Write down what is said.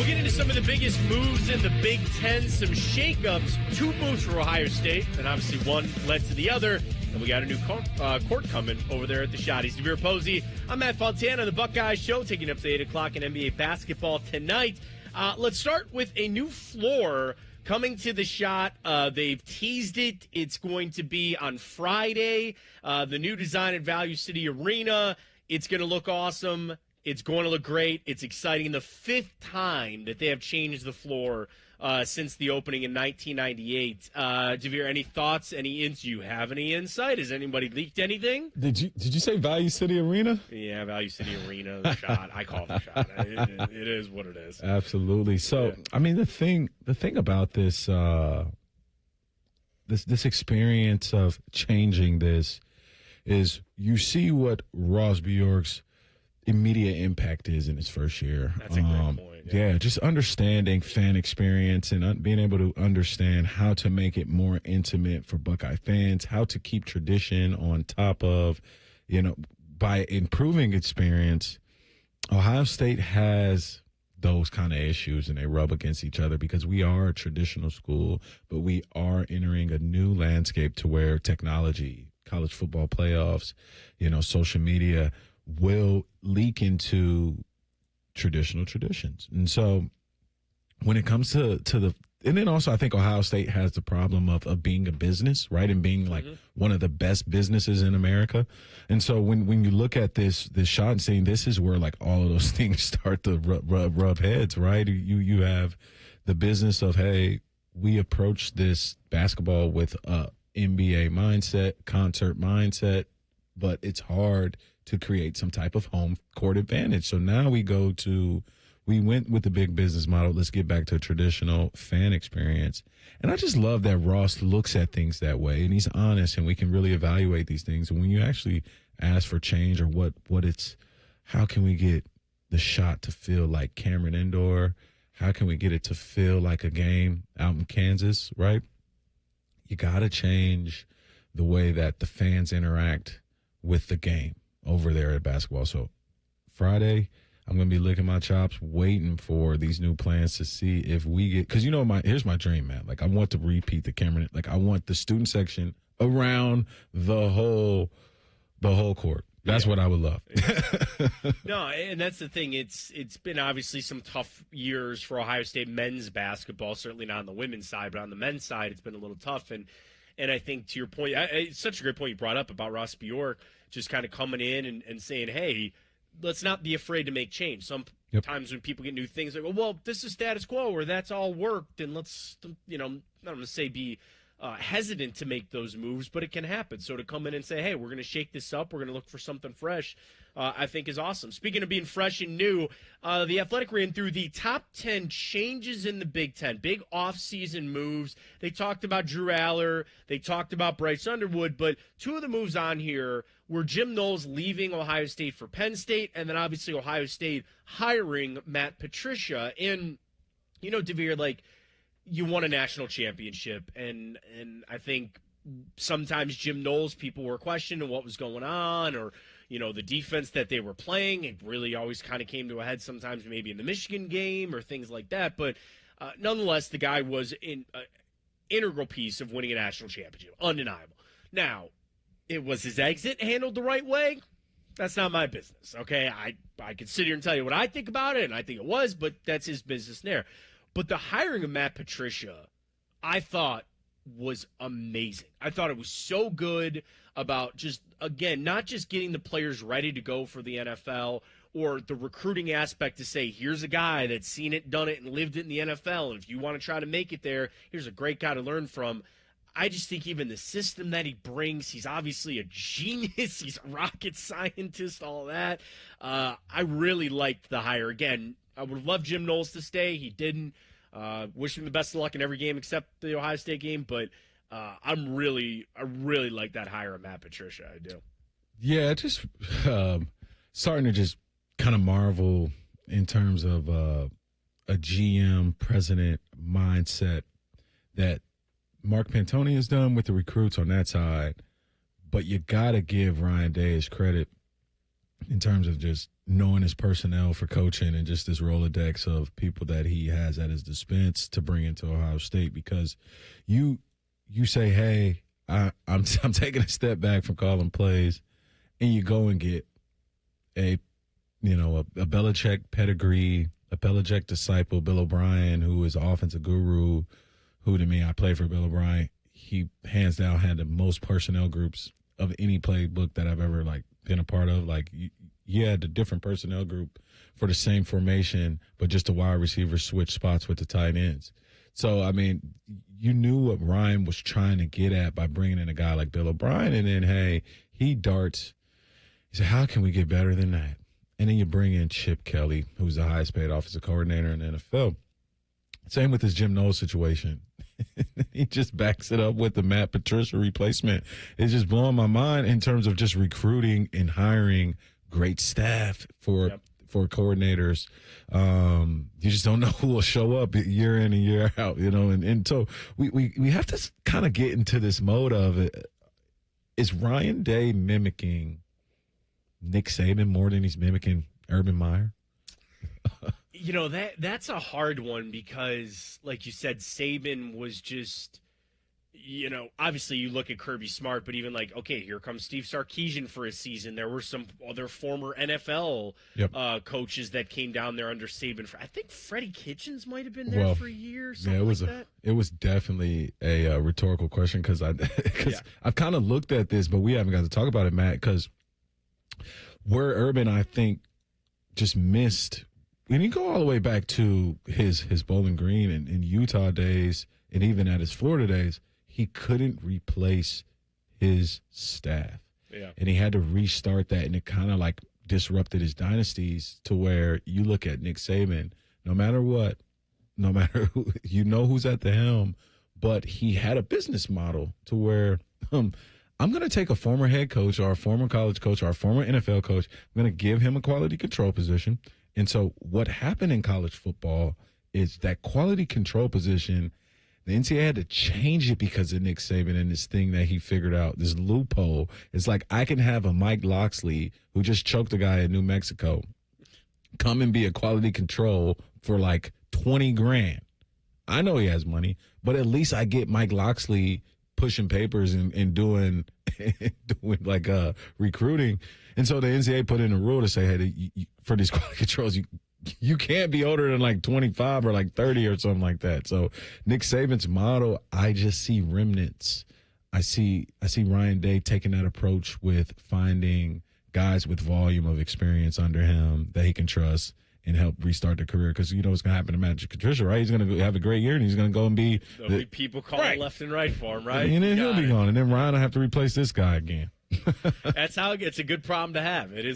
We'll get into some of the biggest moves in the Big Ten, some shakeups, 2 moves for Ohio State, and obviously one led to the other. And we got a new court coming over there at the Schott. He's DeVier Posey. I'm Matt Fontana, the Buckeye Show, taking up to 8 o'clock in NBA basketball tonight. Let's start with a new floor coming to the Schott. They've teased it. It's going to be on Friday. The new design at Value City Arena. It's going to look awesome. It's going to look great. It's exciting. The 5th time that they have changed the floor since the opening in 1998. DeVier, any thoughts? Do you have any insight? Has anybody leaked anything? Did you say Value City Arena? Yeah, Value City Arena, the Schott. I call it the Schott. It is what it is. Absolutely. So, yeah. I mean, the thing about this this experience of changing this is you see what Ross Bjork's immediate impact is in his first year. That's a great point. Yeah, just understanding fan experience and being able to understand how to make it more intimate for Buckeye fans, how to keep tradition on top of, by improving experience. Ohio State has those kind of issues and they rub against each other because we are a traditional school, but we are entering a new landscape to where technology, college football playoffs, social media will leak into traditional traditions. And so when it comes to and then also I think Ohio State has the problem of being a business, right? And being like one of the best businesses in America. And so when you look at this Schott and saying this is where like all of those things start to rub heads, right? You have the business of, hey, we approach this basketball with a NBA mindset, concert mindset, but it's hard to create some type of home court advantage. So now we went with the big business model. Let's get back to a traditional fan experience. And I just love that Ross looks at things that way and he's honest and we can really evaluate these things. And when you actually ask for change or how can we get the Schott to feel like Cameron Indoor? How can we get it to feel like a game out in Kansas, right? You got to change the way that the fans interact with the game over there at basketball. So Friday, I'm going to be licking my chops, waiting for these new plans to see if we get, because here's my dream, man. Like I want to repeat the Cameron, like I want the student section around the whole court. That's what I would love. No, and that's the thing. It's been obviously some tough years for Ohio State men's basketball, certainly not on the women's side, but on the men's side, it's been a little tough. And I think to your point, it's such a great point you brought up about Ross Bjork just kind of coming in and saying, hey, let's not be afraid to make change. Sometimes when people get new things, they go, well, this is status quo or that's all worked. And let's, I'm not going to say be hesitant to make those moves, but it can happen. So to come in and say, hey, we're going to shake this up, we're going to look for something fresh, I think is awesome. Speaking of being fresh and new, the Athletic ran through the top 10 changes in the Big Ten, big off-season moves. They talked about Drew Aller, they talked about Bryce Underwood, but 2 of the moves on here were Jim Knowles leaving Ohio State for Penn State, and then obviously Ohio State hiring Matt Patricia. And, DeVier, like, you won a national championship, and I think sometimes Jim Knowles, people were questioning what was going on or, the defense that they were playing. It really always kind of came to a head sometimes maybe in the Michigan game or things like that. But nonetheless, the guy was an integral piece of winning a national championship, undeniable. Now, was his exit handled the right way? That's not my business, okay? I can sit here and tell you what I think about it, and I think it was, but that's his business there. But the hiring of Matt Patricia, I thought, was amazing. I thought it was so good about just, again, not just getting the players ready to go for the NFL or the recruiting aspect to say, here's a guy that's seen it, done it, and lived it in the NFL, and if you want to try to make it there, here's a great guy to learn from. I just think even the system that he brings, he's obviously a genius. He's a rocket scientist, all that. I really liked the hire. Again, I would have loved Jim Knowles to stay. He didn't. Wish him the best of luck in every game except the Ohio State game. But I really like that hire of Matt Patricia. I do. Yeah, just starting to just kind of marvel in terms of a GM president mindset that Mark Pantoni has done with the recruits on that side, but you got to give Ryan Day his credit in terms of just knowing his personnel for coaching and just this Rolodex of people that he has at his dispense to bring into Ohio State. Because you say, hey, I'm taking a step back from calling plays, and you go and get a Belichick pedigree, a Belichick disciple, Bill O'Brien, who is an offensive guru, who to me, I played for Bill O'Brien. He hands down had the most personnel groups of any playbook that I've ever been a part of. You had a different personnel group for the same formation, but just the wide receivers switch spots with the tight ends. So, I mean, you knew what Ryan was trying to get at by bringing in a guy like Bill O'Brien, and then, hey, he darts. He said, how can we get better than that? And then you bring in Chip Kelly, who's the highest paid offensive coordinator in the NFL. Same with his Jim Knowles situation. He just backs it up with the Matt Patricia replacement. It's just blowing my mind in terms of just recruiting and hiring great staff for coordinators. You just don't know who will show up year in and year out, and so we have to kind of get into this mode of it. Is Ryan Day mimicking Nick Saban more than he's mimicking Urban Meyer? That's a hard one because, like you said, Saban was just, obviously you look at Kirby Smart, but even okay, here comes Steve Sarkisian for a season. There were some other former NFL coaches that came down there under Saban. I think Freddie Kitchens might have been there for a year. It was definitely a rhetorical question because I've kind of looked at this, but we haven't got to talk about it, Matt, because where Urban, I think, just missed. When you go all the way back to his Bowling Green and Utah days, and even at his Florida days, he couldn't replace his staff. Yeah. And he had to restart that, and it kind of disrupted his dynasties to where you look at Nick Saban, no matter what, no matter who, who's at the helm, but he had a business model to where I'm going to take a former head coach or a former college coach or a former NFL coach. I'm going to give him a quality control position. And so what happened in college football is that quality control position, the NCAA had to change it because of Nick Saban and this thing that he figured out, this loophole. It's I can have a Mike Locksley who just choked a guy in New Mexico come and be a quality control for $20,000. I know he has money, but at least I get Mike Locksley pushing papers and doing recruiting. And so the NCAA put in a rule to say, hey, for these quality controls, you can't be older than 25 or 30 or something like that. So Nick Saban's model, I just see remnants. I see Ryan Day taking that approach with finding guys with volume of experience under him that he can trust and help restart their career. Because what's going to happen to Matt Patricia, right? He's going to have a great year, and he's going to go and be – There'll be people calling left and right for him, right? And then he'll be gone. And then Ryan will have to replace this guy again. That's how it's a good problem to have. It is.